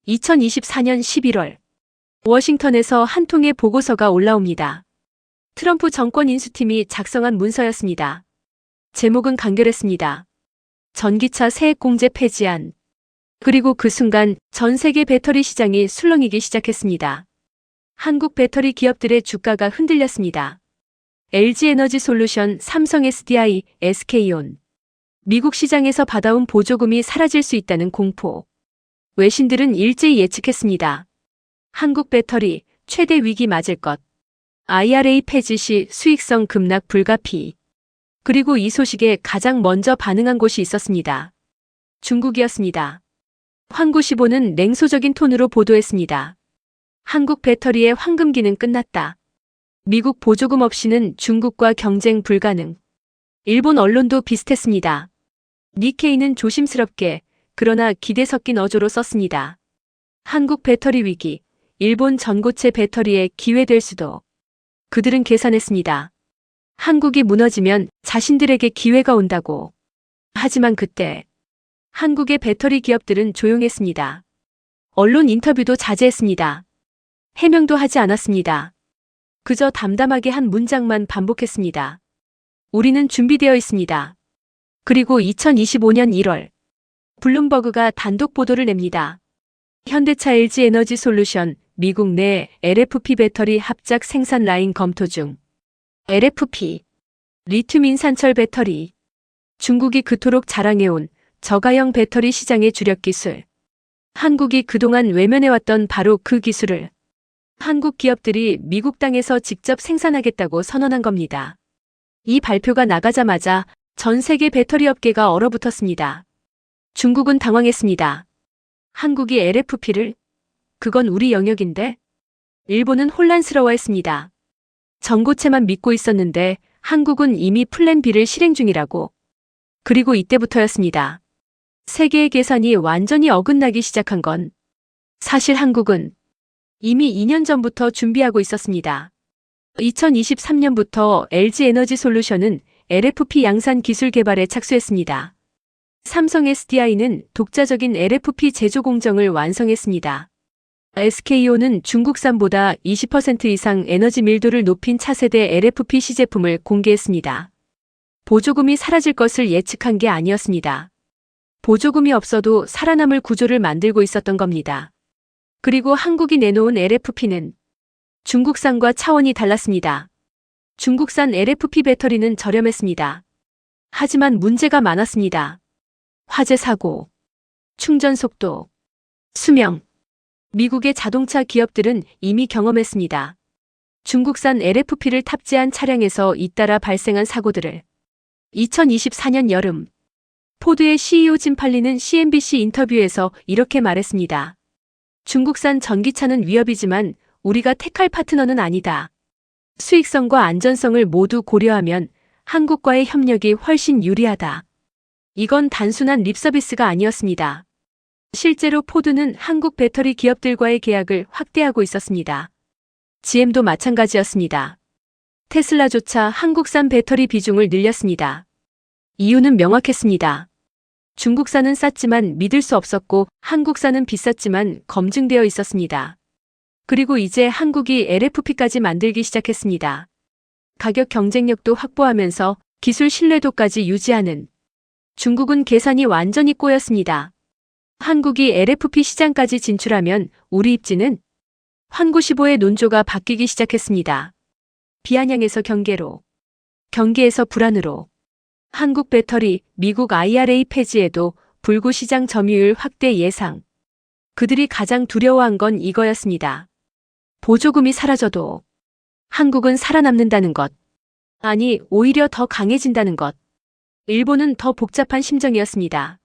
2024년 11월 워싱턴에서 한 통의 보고서가 올라옵니다. 트럼프 정권 인수팀이 작성한 문서였습니다. 제목은 간결했습니다. 전기차 세액공제 폐지안. 그리고 그 순간 전 세계 배터리 시장이 술렁이기 시작했습니다. 한국 배터리 기업들의 주가가 흔들렸습니다. LG에너지솔루션, 삼성 SDI, SK온. 미국 시장에서 받아온 보조금이 사라질 수 있다는 공포. 외신들은 일제히 예측했습니다. 한국 배터리 최대 위기 맞을 것. IRA 폐지 시 수익성 급락 불가피. 그리고 이 소식에 가장 먼저 반응한 곳이 있었습니다. 중국이었습니다. 환구시보는 냉소적인 톤으로 보도했습니다. 한국 배터리의 황금기는 끝났다. 미국 보조금 없이는 중국과 경쟁 불가능. 일본 언론도 비슷했습니다. 니케이는 조심스럽게 그러나 기대 섞인 어조로 썼습니다. 한국 배터리 위기, 일본 전고체 배터리의 기회될 수도. 그들은 계산했습니다. 한국이 무너지면 자신들에게 기회가 온다고. 하지만 그때 한국의 배터리 기업들은 조용했습니다. 언론 인터뷰도 자제했습니다. 해명도 하지 않았습니다. 그저 담담하게 한 문장만 반복했습니다. 우리는 준비되어 있습니다. 그리고 2025년 1월 블룸버그가 단독 보도를 냅니다. 현대차 LG에너지솔루션 미국 내 LFP 배터리 합작 생산 라인 검토 중. LFP 리튬 인산철 배터리. 중국이 그토록 자랑해온 저가형 배터리 시장의 주력 기술. 한국이 그동안 외면해왔던 바로 그 기술을 한국 기업들이 미국 땅에서 직접 생산하겠다고 선언한 겁니다. 이 발표가 나가자마자 전 세계 배터리 업계가 얼어붙었습니다. 중국은 당황했습니다. 한국이 LFP를? 그건 우리 영역인데? 일본은 혼란스러워했습니다. 전고체만 믿고 있었는데 한국은 이미 플랜 B를 실행 중이라고. 그리고 이때부터였습니다. 세계의 계산이 완전히 어긋나기 시작한 건 사실 한국은 이미 2년 전부터 준비하고 있었습니다. 2023년부터 LG에너지솔루션은 LFP 양산 기술 개발에 착수했습니다. 삼성 SDI는 독자적인 LFP 제조 공정을 완성했습니다. SK온은 중국산보다 20% 이상 에너지 밀도를 높인 차세대 LFP 시제품을 공개했습니다. 보조금이 사라질 것을 예측한 게 아니었습니다. 보조금이 없어도 살아남을 구조를 만들고 있었던 겁니다. 그리고 한국이 내놓은 LFP는 중국산과 차원이 달랐습니다. 중국산 LFP 배터리는 저렴했습니다. 하지만 문제가 많았습니다. 화재 사고, 충전 속도, 수명. 미국의 자동차 기업들은 이미 경험했습니다. 중국산 LFP를 탑재한 차량에서 잇따라 발생한 사고들을. 2024년 여름 포드의 CEO 짐 팔리는 CNBC 인터뷰에서 이렇게 말했습니다. 중국산 전기차는 위협이지만 우리가 택할 파트너는 아니다. 수익성과 안전성을 모두 고려하면 한국과의 협력이 훨씬 유리하다. 이건 단순한 립서비스가 아니었습니다. 실제로 포드는 한국 배터리 기업들과의 계약을 확대하고 있었습니다. GM도 마찬가지였습니다. 테슬라조차 한국산 배터리 비중을 늘렸습니다. 이유는 명확했습니다. 중국산은 쌌지만 믿을 수 없었고 한국산은 비쌌지만 검증되어 있었습니다. 그리고 이제 한국이 LFP까지 만들기 시작했습니다. 가격 경쟁력도 확보하면서 기술 신뢰도까지 유지하는. 중국은 계산이 완전히 꼬였습니다. 한국이 LFP 시장까지 진출하면 우리 입지는? 환구시보의 논조가 바뀌기 시작했습니다. 비아냥에서 경계로, 경계에서 불안으로. 한국 배터리, 미국 IRA 폐지에도 불구 시장 점유율 확대 예상. 그들이 가장 두려워한 건 이거였습니다. 보조금이 사라져도 한국은 살아남는다는 것. 아니, 오히려 더 강해진다는 것. 일본은 더 복잡한 심정이었습니다.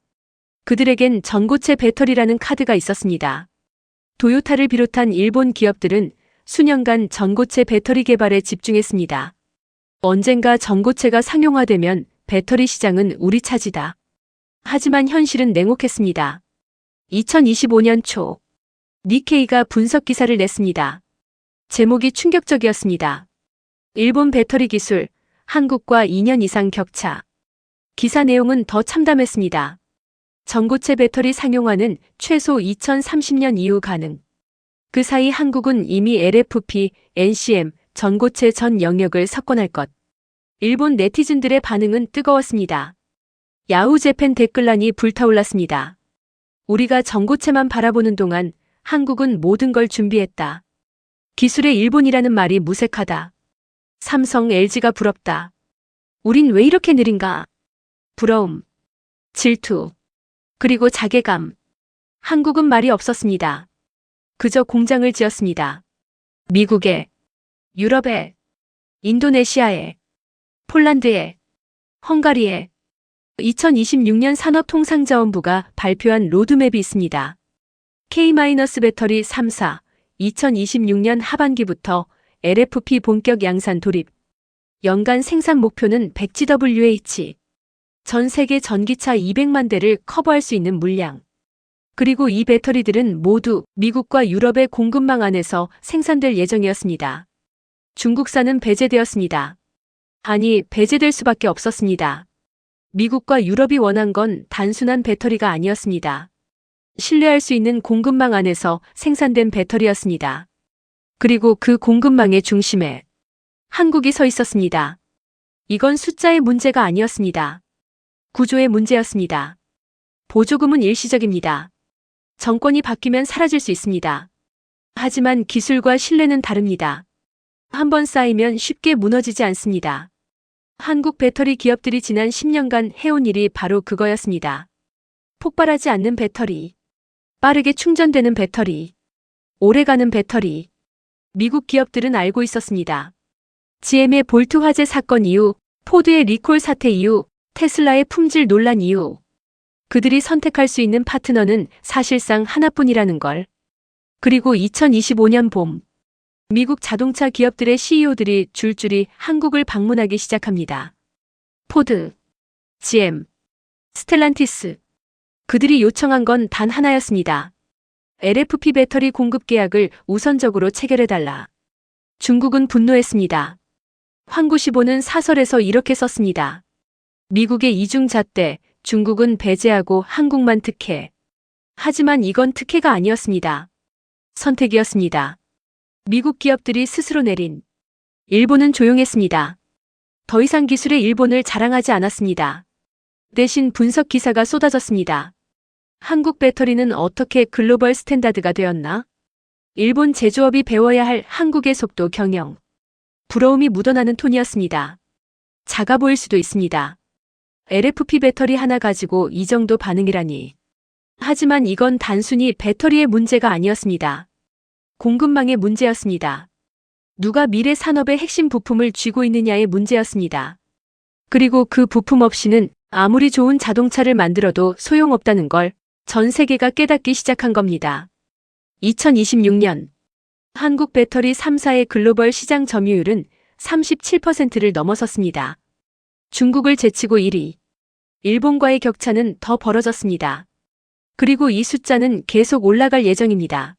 그들에겐 전고체 배터리라는 카드가 있었습니다. 도요타를 비롯한 일본 기업들은 수년간 전고체 배터리 개발에 집중했습니다. 언젠가 전고체가 상용화되면 배터리 시장은 우리 차지다. 하지만 현실은 냉혹했습니다. 2025년 초 니케이가 분석 기사를 냈습니다. 제목이 충격적이었습니다. 일본 배터리 기술, 한국과 2년 이상 격차. 기사 내용은 더 참담했습니다. 전고체 배터리 상용화는 최소 2030년 이후 가능. 그 사이 한국은 이미 LFP, NCM, 전고체 전 영역을 석권할 것. 일본 네티즌들의 반응은 뜨거웠습니다. 야후 재팬 댓글란이 불타올랐습니다. 우리가 전고체만 바라보는 동안 한국은 모든 걸 준비했다. 기술의 일본이라는 말이 무색하다. 삼성, LG가 부럽다. 우린 왜 이렇게 느린가? 부러움, 질투, 그리고 자괴감. 한국은 말이 없었습니다. 그저 공장을 지었습니다. 미국에, 유럽에, 인도네시아에, 폴란드에, 헝가리에 2026년 산업통상자원부가 발표한 로드맵이 있습니다. K-배터리 3사 2026년 하반기부터 LFP 본격 양산 돌입. 연간 생산 목표는 100GWh. 전 세계 전기차 200만 대를 커버할 수 있는 물량. 그리고 이 배터리들은 모두 미국과 유럽의 공급망 안에서 생산될 예정이었습니다. 중국산은 배제되었습니다. 아니, 배제될 수밖에 없었습니다. 미국과 유럽이 원한 건 단순한 배터리가 아니었습니다. 신뢰할 수 있는 공급망 안에서 생산된 배터리였습니다. 그리고 그 공급망의 중심에 한국이 서 있었습니다. 이건 숫자의 문제가 아니었습니다. 구조의 문제였습니다. 보조금은 일시적입니다. 정권이 바뀌면 사라질 수 있습니다. 하지만 기술과 신뢰는 다릅니다. 한번 쌓이면 쉽게 무너지지 않습니다. 한국 배터리 기업들이 지난 10년간 해온 일이 바로 그거였습니다. 폭발하지 않는 배터리, 빠르게 충전되는 배터리, 오래가는 배터리. 미국 기업들은 알고 있었습니다. GM의 볼트 화재 사건 이후, 포드의 리콜 사태 이후, 테슬라의 품질 논란 이후 그들이 선택할 수 있는 파트너는 사실상 하나뿐이라는 걸. 그리고 2025년 봄, 미국 자동차 기업들의 CEO들이 줄줄이 한국을 방문하기 시작합니다. 포드, GM, 스텔란티스. 그들이 요청한 건 단 하나였습니다. LFP 배터리 공급 계약을 우선적으로 체결해달라. 중국은 분노했습니다. 황구시보는 사설에서 이렇게 썼습니다. 미국의 이중잣대, 중국은 배제하고 한국만 특혜. 하지만 이건 특혜가 아니었습니다. 선택이었습니다. 미국 기업들이 스스로 내린. 일본은 조용했습니다. 더 이상 기술의 일본을 자랑하지 않았습니다. 대신 분석 기사가 쏟아졌습니다. 한국 배터리는 어떻게 글로벌 스탠다드가 되었나? 일본 제조업이 배워야 할 한국의 속도 경영. 부러움이 묻어나는 톤이었습니다. 작아 보일 수도 있습니다. LFP 배터리 하나 가지고 이 정도 반응이라니. 하지만 이건 단순히 배터리의 문제가 아니었습니다. 공급망의 문제였습니다. 누가 미래 산업의 핵심 부품을 쥐고 있느냐의 문제였습니다. 그리고 그 부품 없이는 아무리 좋은 자동차를 만들어도 소용없다는 걸 전 세계가 깨닫기 시작한 겁니다. 2026년 한국 배터리 3사의 글로벌 시장 점유율은 37%를 넘어섰습니다. 중국을 제치고 1위. 일본과의 격차는 더 벌어졌습니다. 그리고 이 숫자는 계속 올라갈 예정입니다.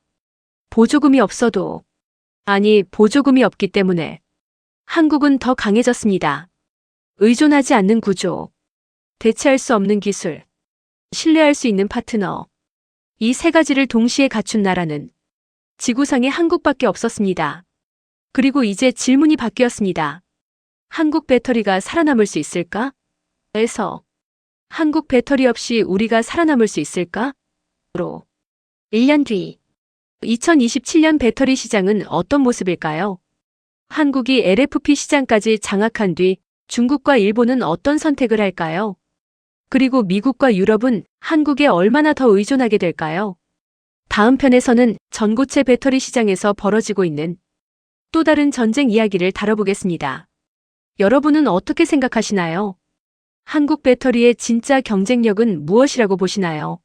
보조금이 없어도, 아니, 보조금이 없기 때문에 한국은 더 강해졌습니다. 의존하지 않는 구조, 대체할 수 없는 기술, 신뢰할 수 있는 파트너. 이 세 가지를 동시에 갖춘 나라는 지구상에 한국밖에 없었습니다. 그리고 이제 질문이 바뀌었습니다. 한국 배터리가 살아남을 수 있을까? 에서 한국 배터리 없이 우리가 살아남을 수 있을까? 로 1년 뒤 2027년 배터리 시장은 어떤 모습일까요? 한국이 LFP 시장까지 장악한 뒤 중국과 일본은 어떤 선택을 할까요? 그리고 미국과 유럽은 한국에 얼마나 더 의존하게 될까요? 다음 편에서는 전고체 배터리 시장에서 벌어지고 있는 또 다른 전쟁 이야기를 다뤄보겠습니다. 여러분은 어떻게 생각하시나요? 한국 배터리의 진짜 경쟁력은 무엇이라고 보시나요?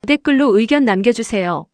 댓글로 의견 남겨주세요.